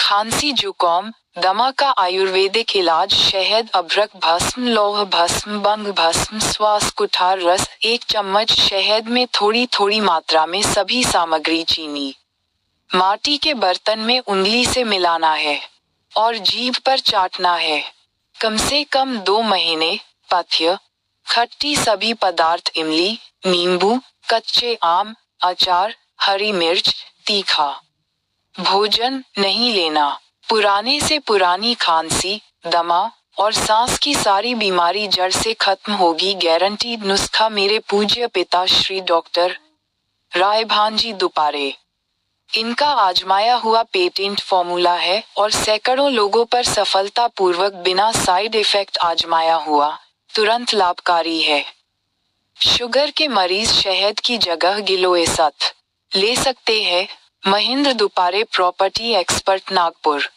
खांसी जुकाम दमा का आयुर्वेदिक इलाज शहद अदरक भस्म लौह भस्म भंग भस्म श्वास कुठार रस 1 चम्मच शहद में थोड़ी थोड़ी मात्रा में सभी सामग्री चीनी माटी के बर्तन में उंगली से मिलाना है और जीभ पर चाटना है। कम से कम 2 महीने। पथ्य खट्टी सभी पदार्थ इमली नींबू कच्चे आम अचार हरी मिर्च तीखा भोजन नहीं लेना। पुराने से पुरानी खांसी दमा और सांस की सारी बीमारी जड़ से खत्म होगी। गारंटीड नुस्खा मेरे पूज्य पिता श्री डॉक्टर रायभानजी दुपारे। इनका आजमाया हुआ पेटेंट फॉर्मूला है और सैकड़ों लोगों पर सफलतापूर्वक बिना साइड इफेक्ट आजमाया हुआ, तुरंत लाभकारी है। शुगर के मरीज शहद की जगह गिलोय सथ ले सकते हैं। Mahendra Dupare property expert Nagpur.